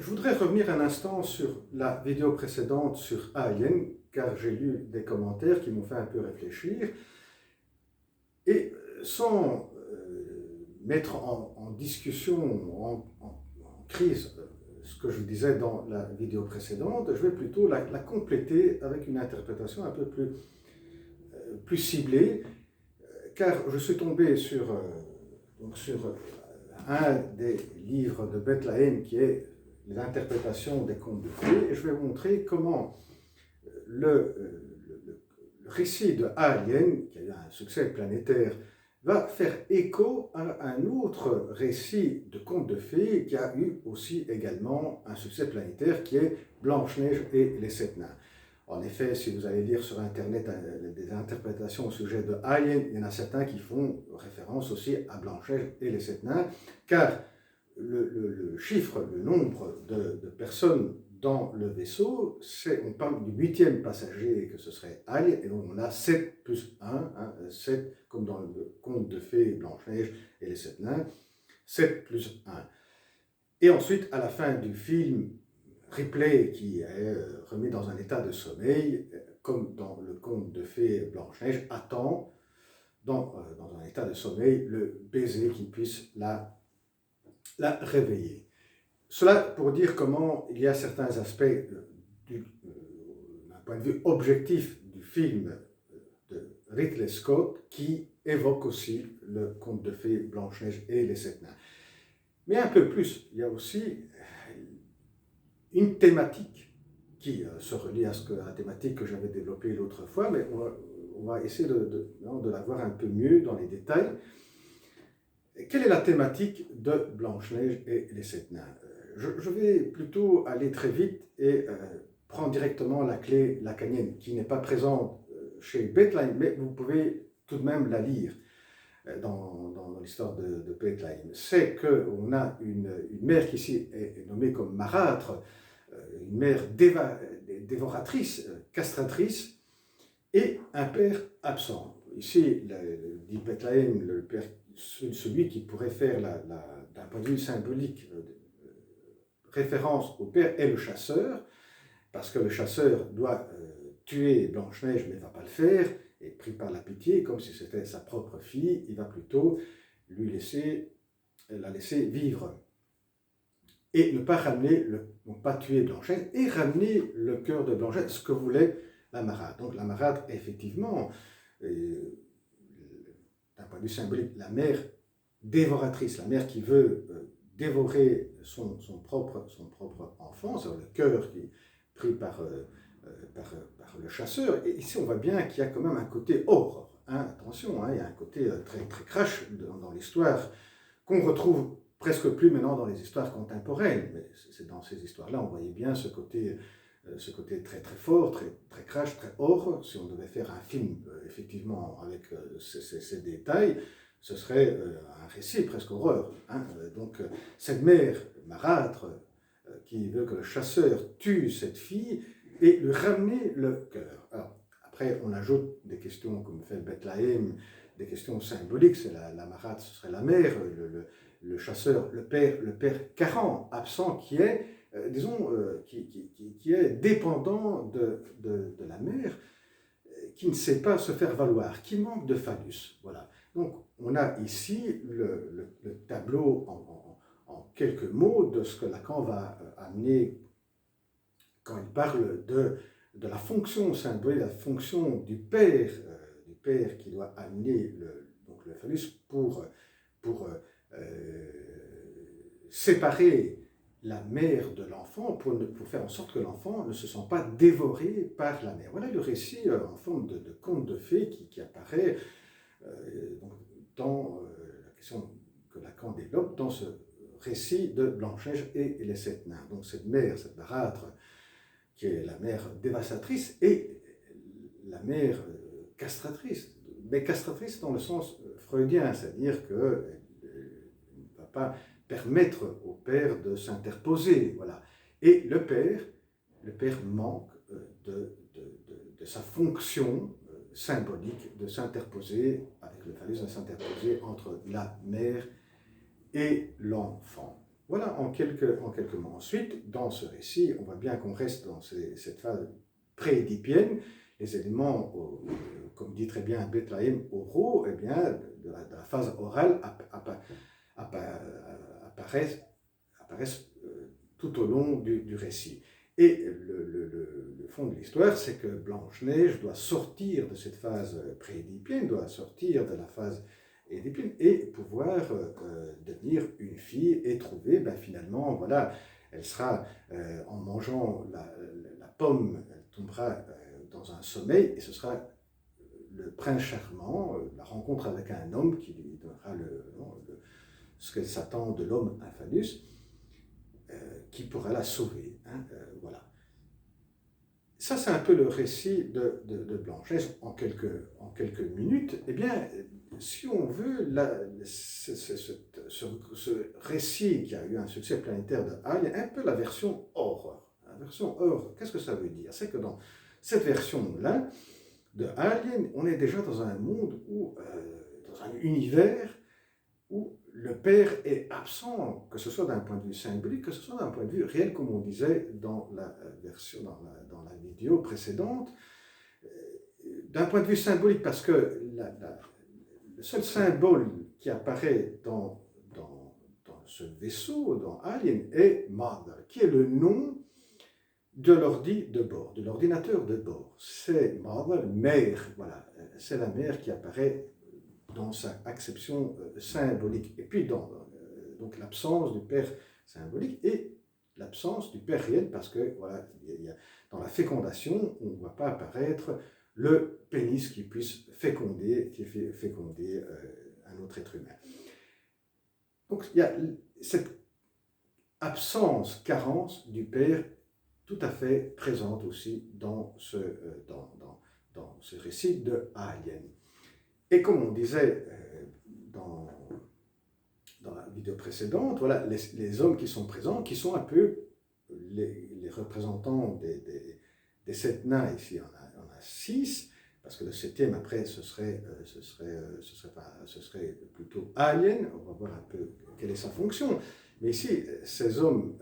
Je voudrais revenir un instant sur la vidéo précédente sur Alien, car j'ai lu des commentaires qui m'ont fait un peu réfléchir. Et sans mettre en discussion, en crise, ce que je disais dans la vidéo précédente, je vais plutôt la compléter avec une interprétation un peu plus ciblée, car je suis tombé sur un des livres de Bethléem qui est l'interprétation des contes de fées, et je vais vous montrer comment le récit de Alien, qui a eu un succès planétaire, va faire écho à un autre récit de contes de fées qui a eu aussi également un succès planétaire, qui est Blanche-Neige et les Sept Nains. En effet, si vous allez lire sur Internet des interprétations au sujet de Alien, il y en a certains qui font référence aussi à Blanche-Neige et les Sept Nains, car le chiffre, le nombre de personnes dans le vaisseau, on parle du 8e passager, que ce serait Alien, et donc on a 7 plus 1, 7, comme dans le conte de fées Blanche-Neige et les Sept Nains, 7 plus 1. Et ensuite, à la fin du film, Ripley, qui est remis dans un état de sommeil, comme dans le conte de fées Blanche-Neige, attend dans un état de sommeil le baiser qui puisse la réveiller. Cela pour dire comment il y a certains aspects d'un point de vue objectif du film de Ridley Scott qui évoquent aussi le conte de fées Blanche-Neige et les Sept Nains. Mais un peu plus, il y a aussi une thématique qui se relie à la thématique que j'avais développée l'autre fois, mais on va essayer de la voir un peu mieux dans les détails. Quelle est la thématique de Blanche-Neige et les Sept Nains? Je vais plutôt aller très vite et prendre directement la clé lacanienne, qui n'est pas présente chez Bethléem, mais vous pouvez tout de même la lire dans l'histoire de Bethléem. C'est qu'on a une mère qui ici est nommée comme marâtre, une mère dévoratrice, castratrice, et un père absent. Ici, dit Bethléem, le père, celui qui pourrait faire d'un point de vue symbolique référence au père est le chasseur, parce que le chasseur doit tuer Blanche-Neige, mais ne va pas le faire, et pris par la pitié, comme si c'était sa propre fille, il va plutôt la laisser vivre. Et ne pas ramener, donc pas tuer Blanche-Neige, et ramener le cœur de Blanche-Neige, ce que voulait la marâtre. Donc la marâtre, effectivement, d'un point de vue symbolique, la mère dévoratrice, la mère qui veut dévorer son propre enfant, c'est le cœur qui est pris par le chasseur. Et ici, on voit bien qu'il y a quand même un côté horreur. Attention, il y a un côté très, très crash dans l'histoire qu'on retrouve presque plus maintenant dans les histoires contemporaines. Mais c'est dans ces histoires-là, on voyait bien ce côté très, très fort, très, très crash, très horreur. Si on devait faire un film, effectivement, avec ces détails, ce serait un récit presque horreur. Donc, cette mère marâtre qui veut que le chasseur tue cette fille et lui ramener le cœur. Alors, après, on ajoute des questions comme fait Bethléem, des questions symboliques. C'est la marâtre, ce serait la mère, le chasseur, le père carent, absent, qui est, qui est dépendant de la mère, qui ne sait pas se faire valoir, qui manque de phallus. Voilà. Donc, on a ici le tableau en quelques mots de ce que Lacan va amener quand il parle de la fonction symbolique, la fonction du père qui doit amener le phallus pour séparer la mère de l'enfant, pour faire en sorte que l'enfant ne se sent pas dévoré par la mère. Voilà le récit en forme de conte de fées qui apparaît dans la question que Lacan développe dans ce récit de Blanche-Neige et les Sept Nains. Donc cette mère, cette marâtre, qui est la mère dévastatrice, et la mère castratrice, mais castratrice dans le sens freudien, c'est-à-dire qu'elle ne va pas permettre au père de s'interposer. Voilà. Et le père manque de sa fonction symbolique de s'interposer, avec le phallus, de s'interposer entre la mère et l'enfant. Voilà en quelques mots. Ensuite, dans ce récit, on voit bien qu'on reste dans cette phase pré-édipienne. Les éléments, comme dit très bien Bethléem, oraux, eh bien, de la phase orale apparaissent, tout au long du récit. Et le fond de l'histoire, c'est que Blanche-Neige doit sortir de cette phase pré-édipienne, doit sortir de la phase édipienne et pouvoir devenir une fille et trouver, ben, finalement, voilà, elle sera, en mangeant la pomme, elle tombera dans un sommeil et ce sera le prince charmant, la rencontre avec un homme qui lui donnera ce qu'elle s'attend de l'homme infalus, qui pourra la sauver. Hein, voilà. Ça, c'est un peu le récit de Blanche-Neige en quelques minutes. Eh bien, si on veut, ce récit qui a eu un succès planétaire de Alien, un peu la version horreur. La version horreur, qu'est-ce que ça veut dire? C'est que dans cette version-là de Alien, on est déjà dans un monde où, dans un univers où le père est absent, que ce soit d'un point de vue symbolique, que ce soit d'un point de vue réel, comme on disait dans la version, dans la vidéo précédente. D'un point de vue symbolique, parce que le seul symbole qui apparaît dans ce vaisseau, dans Alien, est Mother, qui est le nom de l'ordi de bord, de l'ordinateur de bord. C'est Mother, mère, voilà, c'est la mère qui apparaît dans sa acception symbolique. Et puis donc l'absence du père symbolique et l'absence du père réel, parce que voilà, dans la fécondation, on ne voit pas apparaître le pénis qui puisse féconder, un autre être humain. Donc il y a cette absence, carence du père tout à fait présente aussi dans ce récit de Alien. Et comme on disait dans la vidéo précédente, voilà, les hommes qui sont présents, qui sont un peu les représentants des 7 nains, ici on a 6, parce que le 7e après ce serait plutôt Alien, on va voir un peu quelle est sa fonction. Mais ici, ces hommes,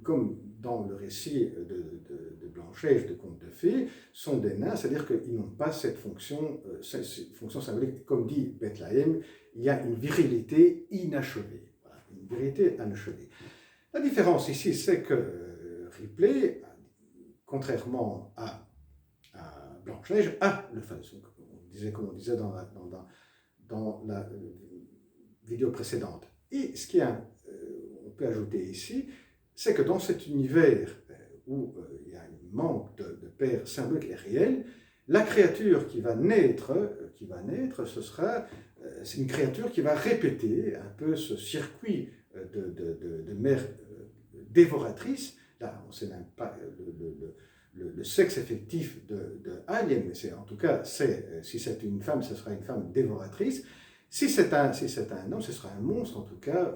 comme dans le récit de Blanche-Neige, de Conte de Fées, sont des nains, c'est-à-dire qu'ils n'ont pas cette fonction symbolique. Comme dit Bethléem, il y a une virilité inachevée. Voilà, une virilité inachevée. La différence ici, c'est que Ripley, contrairement à Blanche-Neige, a le phallus. Comme on disait dans la vidéo précédente. Et ce qui est on peut ajouter ici, c'est que dans cet univers où il y a un manque de père symbolique et réel, la créature qui va naître, c'est une créature qui va répéter un peu ce circuit de mère dévoratrice. Là, on ne sait même pas le sexe effectif de Alien, mais en tout cas, si c'est une femme, ce sera une femme dévoratrice. Si c'est un homme, ce sera un monstre, en tout cas,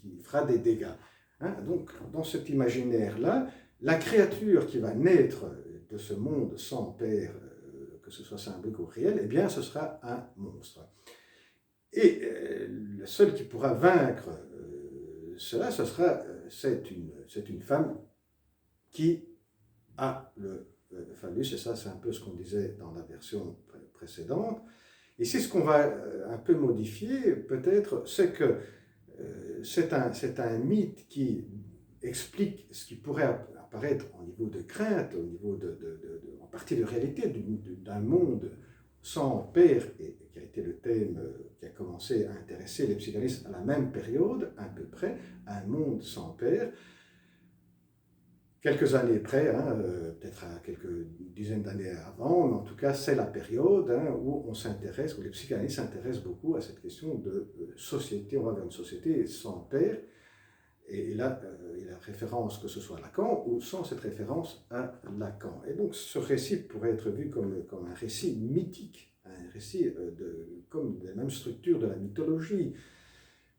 qui fera des dégâts. Hein? Donc, dans cet imaginaire-là, la créature qui va naître de ce monde sans père, que ce soit symbolique ou réel, eh bien, ce sera un monstre. Et le seul qui pourra vaincre cela, c'est une femme qui a le phallus, et ça, c'est un peu ce qu'on disait dans la version précédente. Ici, ce qu'on va un peu modifier, peut-être, c'est que c'est un mythe qui explique ce qui pourrait apparaître au niveau de crainte, au niveau en partie de réalité, d'un monde sans père, et qui a été le thème qui a commencé à intéresser les psychanalystes à la même période, à peu près, un monde sans père. Quelques années près, hein, peut-être à quelques dizaines d'années avant, mais en tout cas, c'est la période où on s'intéresse, où les psychanalystes s'intéressent beaucoup à cette question de société. On va vers une société sans père, et là, il y a la référence, que ce soit à Lacan, ou sans cette référence à Lacan. Et donc, ce récit pourrait être vu comme un récit mythique, un récit comme des mêmes structures de la mythologie,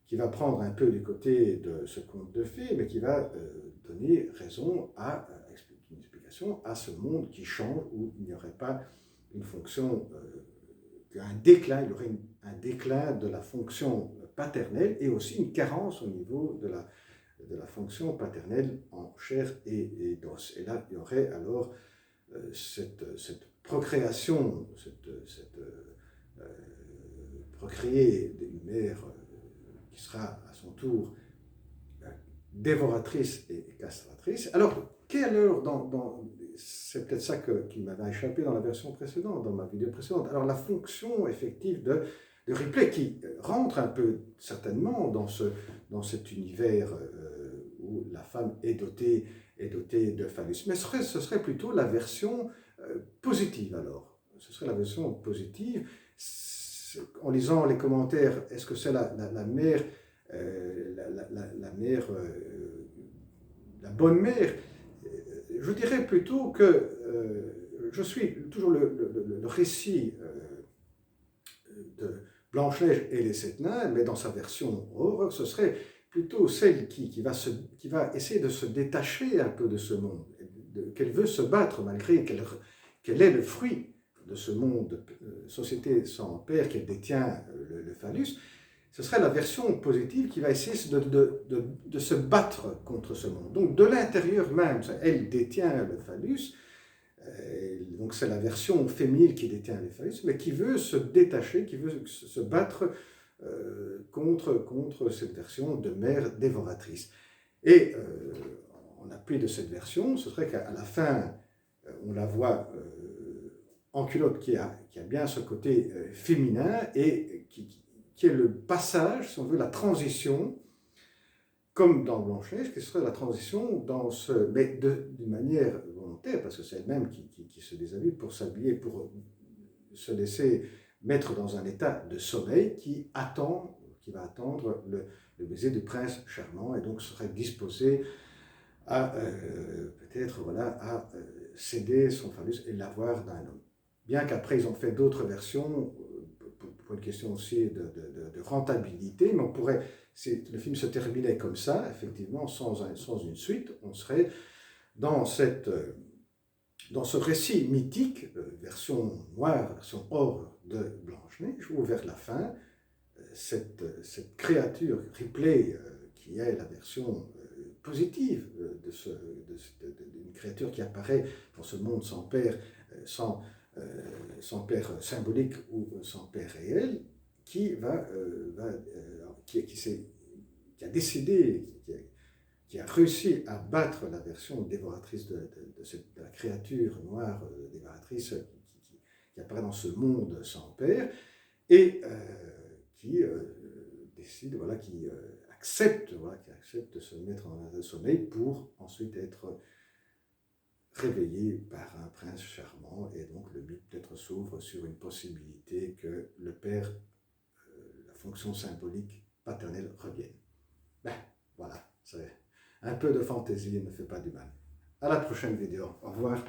qui va prendre un peu du côté de ce conte de fées, mais qui va donner raison à une explication à ce monde qui change, où il n'y aurait pas une fonction, un déclin, il y aurait un déclin de la fonction paternelle et aussi une carence au niveau de fonction paternelle en chair et d'os. Et là, il y aurait alors cette procréation, procréer d'une mère qui sera à son tour dévoratrice et castratrice. Alors, c'est peut-être ça qui m'avait échappé dans la version précédente, dans ma vidéo précédente. Alors, la fonction effective de Ripley, qui rentre un peu certainement dans cet univers où la femme est dotée de phallus. Mais ce serait plutôt la version positive alors. Ce serait la version positive. En lisant les commentaires, est-ce que c'est la mère, la bonne mère? Je dirais plutôt que je suis toujours le récit de Blanche-Neige et les 7 nains, mais dans sa version horreur, ce serait plutôt celle qui va essayer de se détacher un peu de ce monde, qu'elle veut se battre malgré qu'elle est le fruit de ce monde, société sans père, qu'elle détient le phallus. Ce serait la version positive qui va essayer de se battre contre ce monde. Donc de l'intérieur même, elle détient le phallus, donc c'est la version féminine qui détient le phallus, mais qui veut se détacher, qui veut se battre contre cette version de mère dévoratrice. Et en appui de cette version, ce serait qu'à la fin, on la voit en culotte qui a bien ce côté féminin et qui est le passage, si on veut, la transition, comme dans Blanche-Neige, qui serait la transition mais d'une manière volontaire, parce que c'est elle-même qui se déshabille pour s'habiller, pour se laisser mettre dans un état de sommeil qui va attendre le baiser du prince charmant, et donc serait disposé à peut-être à céder son phallus et l'avoir d'un homme. Bien qu'après ils ont fait d'autres versions, pour une question aussi de rentabilité, mais on pourrait, si le film se terminait comme ça, effectivement, sans une suite, on serait dans ce récit mythique, version noire, version horreur de Blanche-Neige, où vers la fin, cette créature Ripley, qui est la version positive d'une créature qui apparaît dans ce monde sans père, sans père symbolique ou sans père réel, qui a décidé, qui a réussi à battre la version dévoratrice de la créature noire dévoratrice qui apparaît dans ce monde sans père, et qui décide, qui accepte de se mettre en état de sommeil pour ensuite être réveillé par un prince charmant, et donc le mythe peut-être s'ouvre sur une possibilité que le père, la fonction symbolique paternelle revienne. Ben, voilà, un peu de fantaisie ne fait pas du mal. À la prochaine vidéo. Au revoir.